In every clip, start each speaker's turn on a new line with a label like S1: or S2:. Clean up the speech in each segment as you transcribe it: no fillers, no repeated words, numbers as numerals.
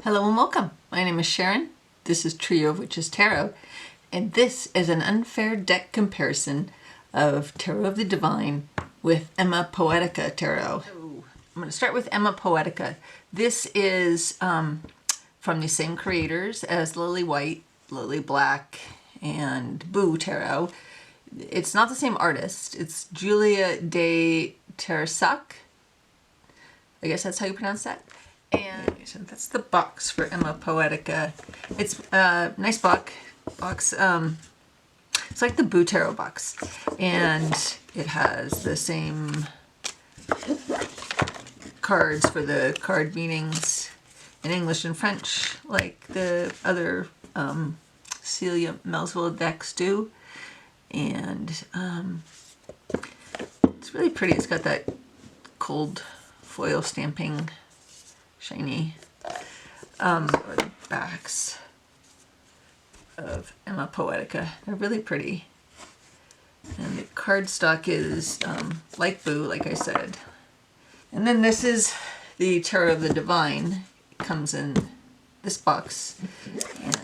S1: Hello and welcome. My name is Sharon. This is Trio.of.Witches Tarot, and this is an unfair deck comparison of Tarot of the Divine with Ema Poëtica Tarot. I'm going to start with Ema Poëtica. This is from the same creators as Lily White, Lily Black, and Boo Tarot. It's not the same artist. It's Julia de Tersac. I guess that's how you pronounce that. And so that's the box for Ema Poëtica. It's a nice box. It's like the Boo Tarot box. And it has the same cards for the card meanings in English and French, like the other Celia Melsville decks do. And it's really pretty. It's got that cold foil stamping, shiny, or the backs of Ema Poëtica. They're really pretty. And the cardstock is like Boo, like I said. And then this is the Tarot of the Divine. It comes in this box,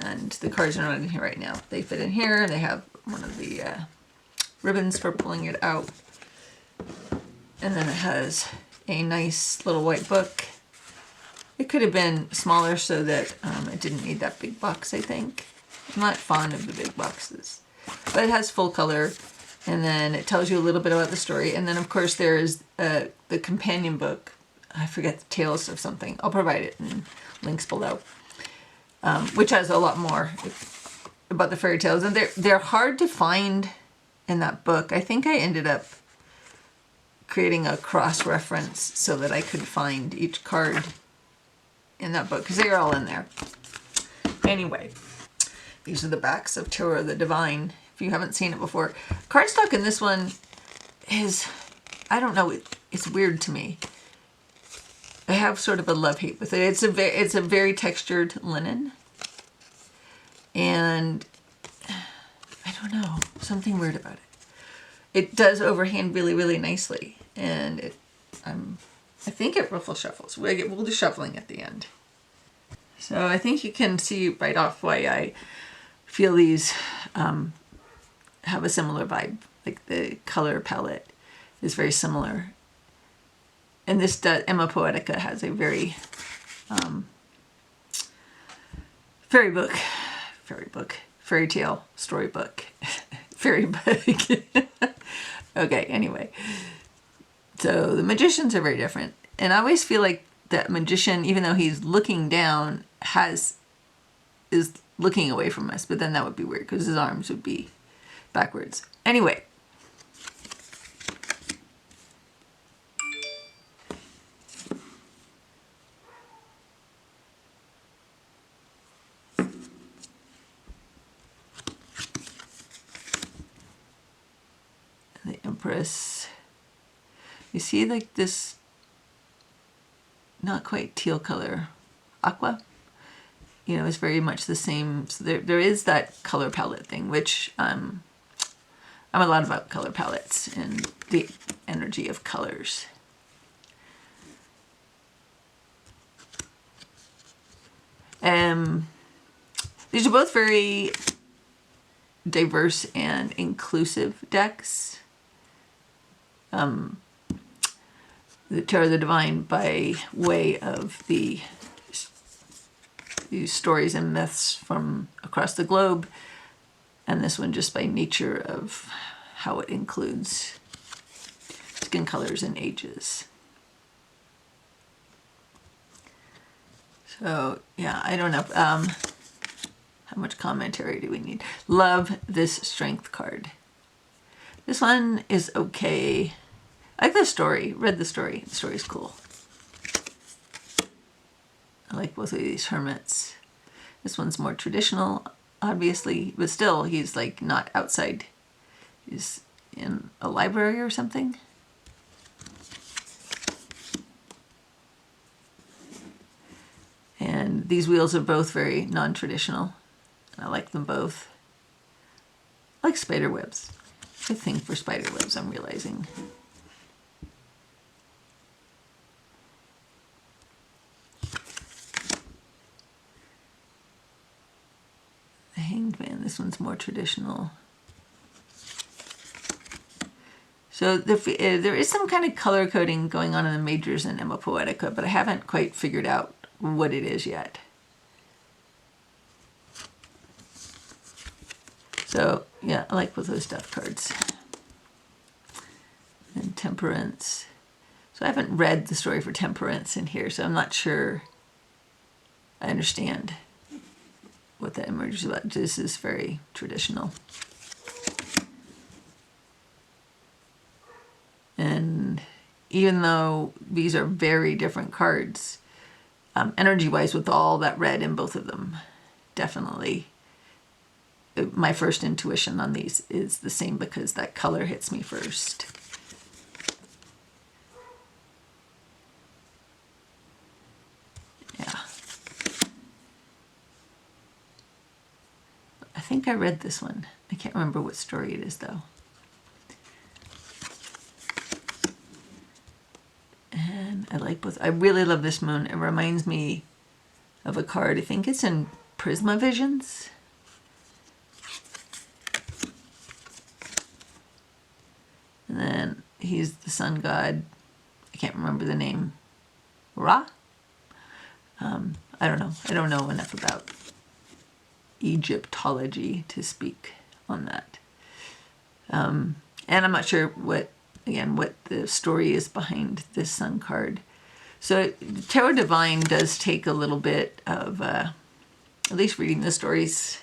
S1: and the cards are not in here right now. They fit in here. They have one of the ribbons for pulling it out. And then it has a nice little white book. It could have been smaller so that it didn't need that big box, I think. I'm not fond of the big boxes. But it has full color, and then it tells you a little bit about the story. And then, of course, there is the companion book. I forget the Tales of something. I'll provide it in links below, which has a lot more about the fairy tales. And they're hard to find in that book. I think I ended up creating a cross-reference so that I could find each card in that book, because they are all in there. Anyway, these are the backs of Tarot of the Divine, if you haven't seen it before. Cardstock in this one is, I don't know, it's weird to me. I have sort of a love-hate with it. It's a very textured linen. And I don't know, something weird about it. It does overhand really, really nicely. And I think it ruffle shuffles. We'll do shuffling at the end. So I think you can see right off why I feel these have a similar vibe. Like the color palette is very similar. And this Ema Poëtica has a very fairy tale storybook, fairy book. Okay, anyway. So the magicians are very different. And I always feel like that magician, even though he's looking down, is looking away from us. But then that would be weird because his arms would be backwards. Anyway. The Empress. You see like this not quite teal color, aqua, you know, is very much the same. So there is that color palette thing, which I'm a lot about color palettes and the energy of colors. These are both very diverse and inclusive decks. The Tarot of the Divine by way of these stories and myths from across the globe, and this one just by nature of how it includes skin colors and ages. So yeah, I don't know. How much commentary do we need? Love this strength card. This one is okay. I like the story. Read the story. The story's cool. I like both of these hermits. This one's more traditional, obviously, but still, he's like not outside. He's in a library or something. And these wheels are both very non-traditional. I like them both. I like spider webs. I think for spider webs, I'm realizing. And this one's more traditional. So there is some kind of color coding going on in the majors in Ema Poëtica, but I haven't quite figured out what it is yet. So yeah, I like both those stuff cards. And Temperance. So I haven't read the story for Temperance in here, so I'm not sure I understand what that emerges about. This is very traditional. And even though these are very different cards, energy-wise, with all that red in both of them, definitely my first intuition on these is the same because that color hits me first. Yeah. I think I read this one. I can't remember what story it is though. And I like both. I really love this moon. It reminds me of a card. I think it's in Prisma Visions. And then he's the sun god. I can't remember the name. Ra? I don't know. I don't know enough about Egyptology to speak on that. And I'm not sure what the story is behind this sun card. So Tarot Divine does take a little bit of, at least reading the stories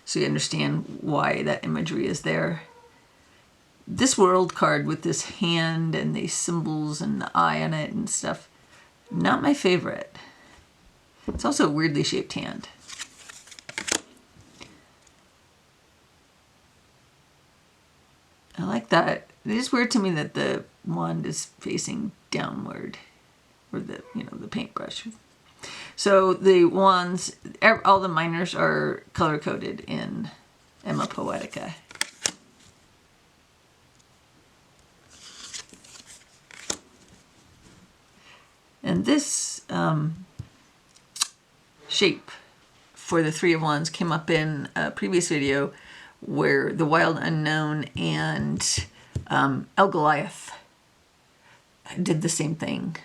S1: so you understand why that imagery is there. This World card with this hand and these symbols and the eye on it and stuff, not my favorite. It's also a weirdly shaped hand. I like that. It is weird to me that the wand is facing downward, or the paintbrush. So the wands, all the minors are color coded in Ema Poëtica. And this shape for the Three of Wands came up in a previous video where the Wild Unknown and El Goliath did the same thing.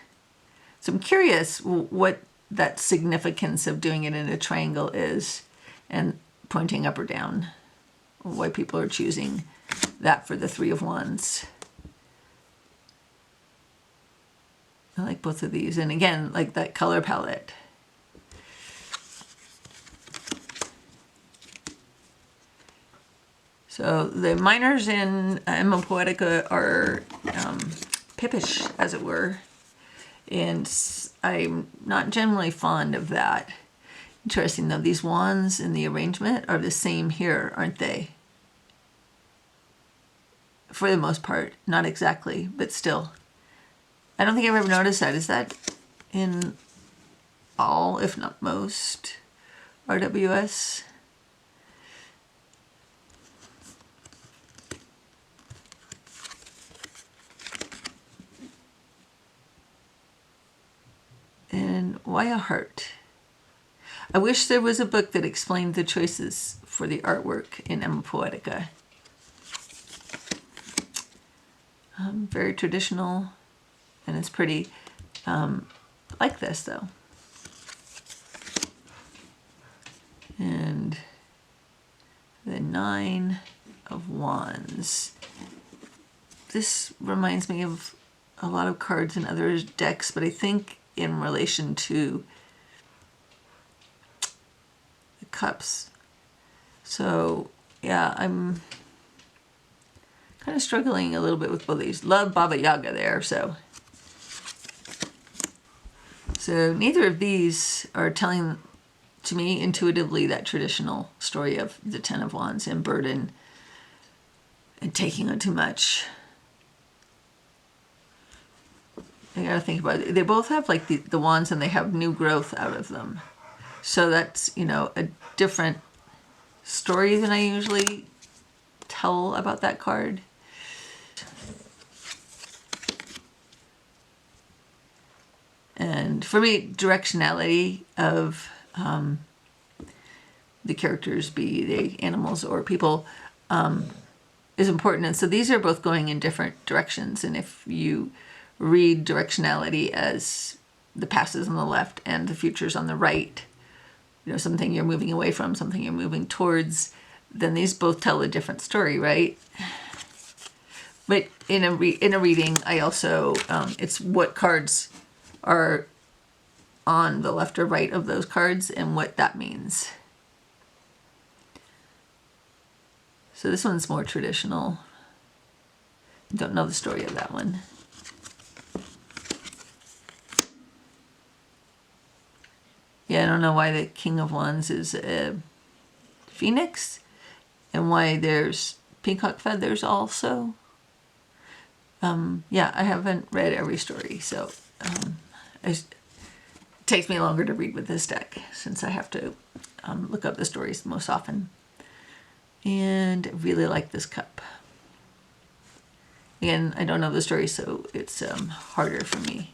S1: So I'm curious what that significance of doing it in a triangle is and pointing up or down. Why people are choosing that for the Three of Wands. I like both of these. And again, like that color palette. So the minors in Ema Poëtica are pippish, as it were. And I'm not generally fond of that. Interesting though, these wands in the arrangement are the same here, aren't they? For the most part, not exactly, but still. I don't think I've ever noticed that. Is that in all, if not most, RWS? And why a heart? I wish there was a book that explained the choices for the artwork in Ema Poëtica. Very traditional, and it's pretty. I like this though. And the Nine of Wands. This reminds me of a lot of cards in other decks, but I think in relation to the cups. So yeah, I'm kind of struggling a little bit with both these. Love Baba Yaga there, so neither of these are telling to me intuitively that traditional story of the Ten of Wands and burden and taking on too much. I gotta think about it. They both have like the wands and they have new growth out of them. So that's, a different story than I usually tell about that card. And for me, directionality of the characters, be they animals or people, is important. And so these are both going in different directions. And if you read directionality as the past is on the left and the future is on the right, you know, something you're moving away from, something you're moving towards, then these both tell a different story, right? But in a reading, I also, it's what cards are on the left or right of those cards and what that means. So this one's more traditional. Don't know the story of that one. Yeah, I don't know why the King of Wands is a phoenix and why there's peacock feathers also. Yeah, I haven't read every story, so it takes me longer to read with this deck since I have to look up the stories most often. And I really like this cup. Again, I don't know the story, so it's harder for me.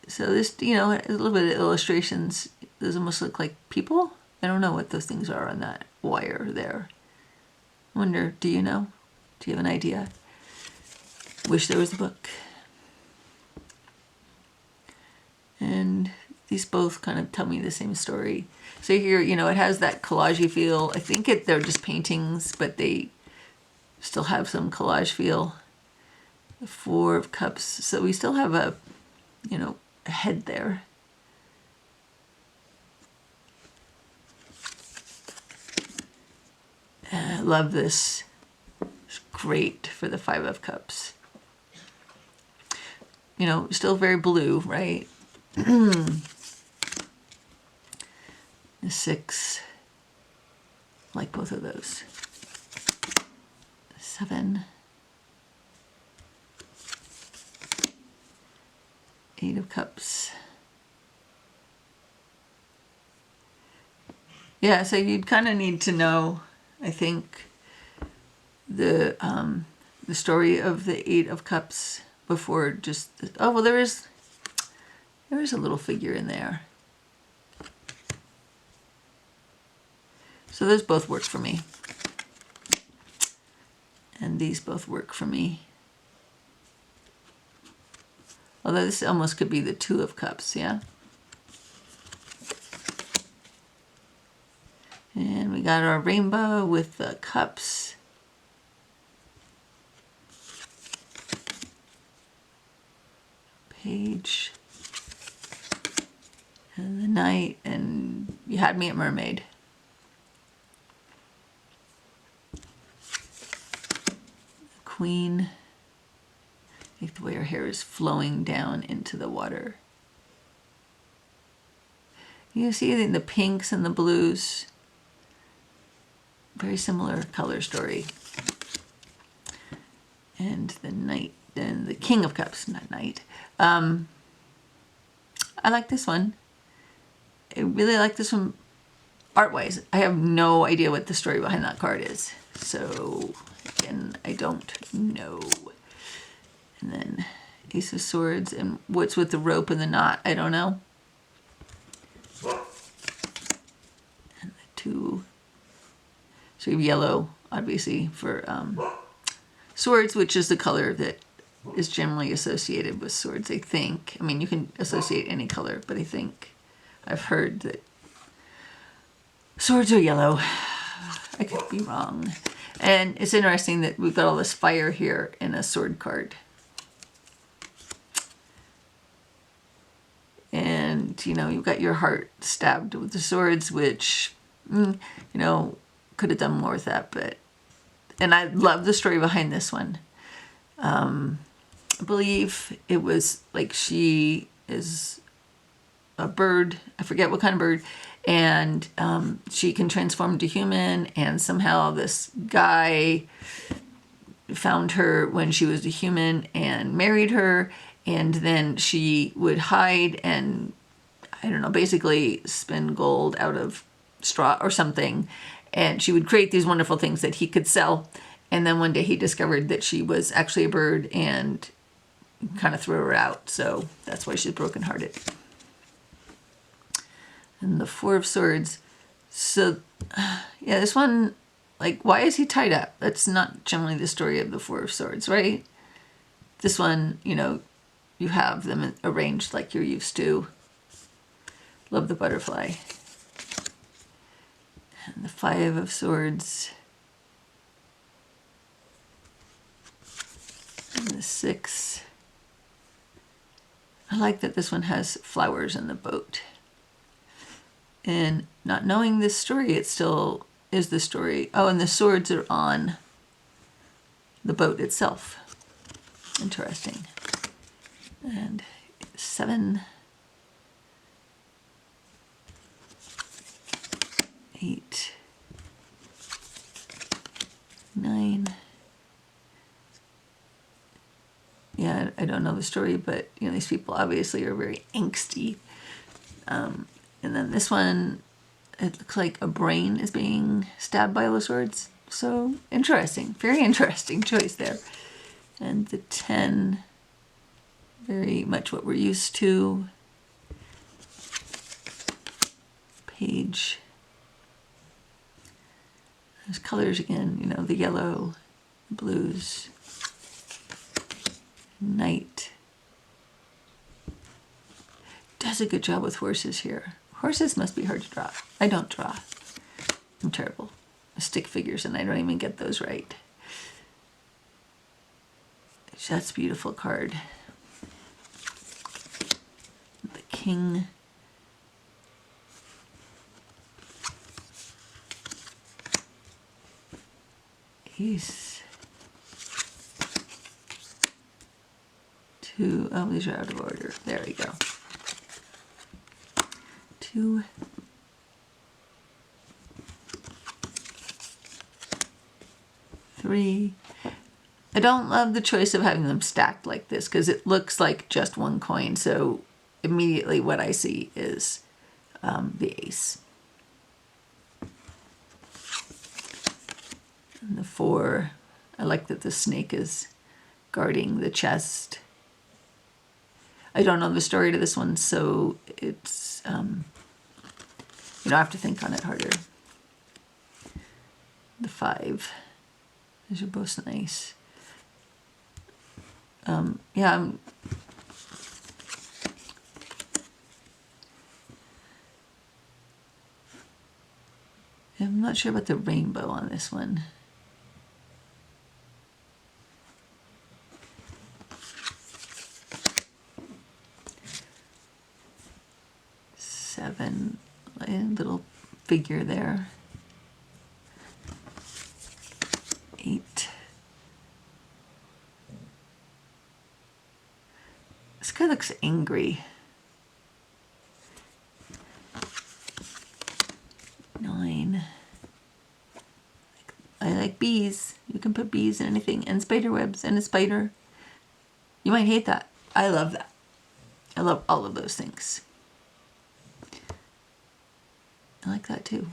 S1: So this, you know, a little bit of illustrations. Those almost look like people. I don't know what those things are on that wire there. I wonder, do you know? Do you have an idea? Wish there was a book. And these both kind of tell me the same story. So here, you know, it has that collage-y feel. I think they're just paintings, but they still have some collage feel. The Four of Cups. So we still have a, you know, a head there. I love this. It's great for the Five of Cups. You know, still very blue, right? The Six, like both of those. 7, 8 of Cups. Yeah, so you'd kind of need to know, I think, the story of the 8 of Cups before just, oh, well, there is a little figure in there. So those both work for me. And these both work for me. Although this almost could be the 2 of Cups, yeah? And we got our rainbow with the cups. Page. And the Knight, and you had me at Mermaid. Queen. I think the way her hair is flowing down into the water. You see the pinks and the blues. Very similar color story. And the Knight, and the King of Cups, not Knight. I like this one. I really like this one art-wise. I have no idea what the story behind that card is. So, again, I don't know. And then Ace of Swords, and what's with the rope and the knot, I don't know. And the 2. So you have yellow, obviously, for swords, which is the color that is generally associated with swords, I think. I mean, you can associate any color, but I think I've heard that swords are yellow. I could be wrong. And it's interesting that we've got all this fire here in a sword card. And, you know, you've got your heart stabbed with the swords, which, you know, could have done more with that. But, and I love the story behind this one. I believe it was like she is a bird. I forget what kind of bird. And she can transform into human. And somehow this guy found her when she was a human and married her. And then she would hide and, I don't know, basically spin gold out of straw or something. And she would create these wonderful things that he could sell. And then one day he discovered that she was actually a bird and kind of threw her out. So that's why she's brokenhearted. And the Four of Swords. So, yeah, this one, like, why is he tied up? That's not generally the story of the Four of Swords, right? This one, you know, you have them arranged like you're used to. Love the butterfly. And the Five of Swords. And the Six. I like that this one has flowers in the boat. And not knowing this story, it still is the story. Oh, and the swords are on the boat itself. Interesting. And 7, 8, 9. Yeah, I don't know the story, but you know, these people obviously are very angsty. And then this one, it looks like a brain is being stabbed by the swords. So interesting, very interesting choice there. And the 10, very much what we're used to. Page. There's colors again, you know, the yellow, the blues. Knight. Does a good job with horses here. Horses must be hard to draw. I don't draw. I'm terrible. Stick figures and I don't even get those right. That's a beautiful card. The King. Ace. 2. Oh, these are out of order. There we go. 2. 3. I don't love the choice of having them stacked like this because it looks like just one coin. So immediately what I see is the ace. And the 4. I like that the snake is guarding the chest. I don't know the story to this one, so it's, you know, I have to think on it harder. The 5. These are both nice. Yeah, I'm not sure about the rainbow on this one. Seven, a little figure there. 8. This guy looks angry. 9. I like bees. You can put bees in anything, and spider webs, and a spider. You might hate that. I love that. I love all of those things. I like that too.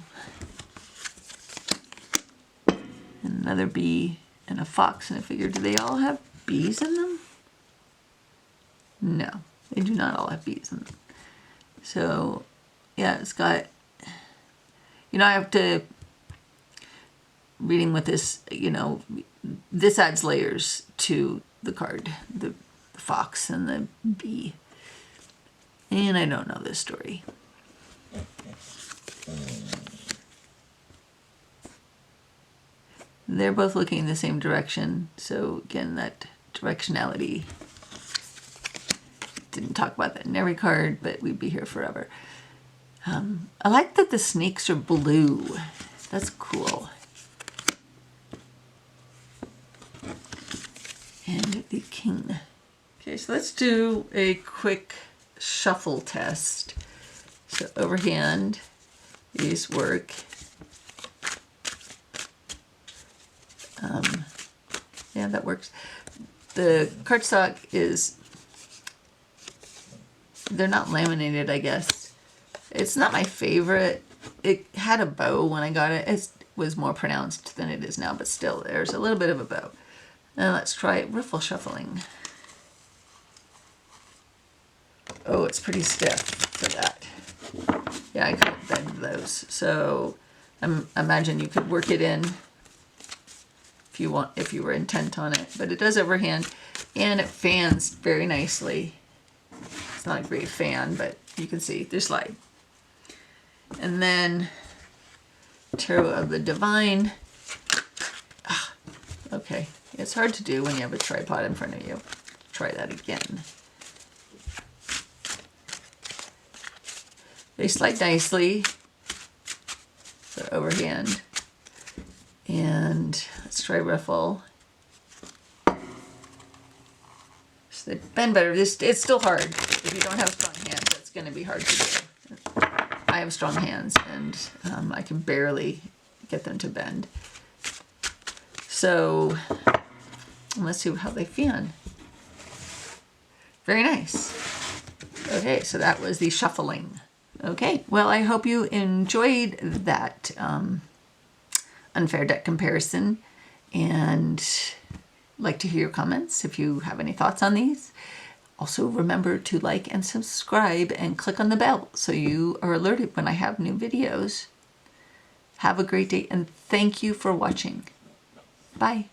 S1: And another bee and a fox and a figure. Do they all have bees in them? No, they do not all have bees in them. So, yeah, it's got, you know, I have to, reading with this, you know, this adds layers to the card. The fox and the bee. And I don't know this story. They're both looking in the same direction. So again, that directionality. Didn't talk about that in every card, but we'd be here forever. I like that the snakes are blue. That's cool. And the King. Okay, so let's do a quick shuffle test. So overhand, these work. Yeah, that works. The cardstock is, they're not laminated, I guess. It's not my favorite. It had a bow when I got it. It was more pronounced than it is now, but still, there's a little bit of a bow. Now let's try riffle shuffling. Oh, it's pretty stiff for that. Yeah, I couldn't bend those. So imagine you could work it in if you want, if you were intent on it. But it does overhand, and it fans very nicely. It's not a great fan, but you can see there's slide. And then Tarot of the Divine. Okay, it's hard to do when you have a tripod in front of you. Try that again. They slide nicely. They're overhand. And let's try ruffle. So they bend better. It's still hard. If you don't have strong hands, it's going to be hard to do. I have strong hands, and I can barely get them to bend. So let's see how they fan. Very nice. Okay, so that was the shuffling. Okay, well, I hope you enjoyed that unfair deck comparison, and like to hear your comments if you have any thoughts on these. Also, remember to like and subscribe and click on the bell so you are alerted when I have new videos. Have a great day, and thank you for watching. Bye.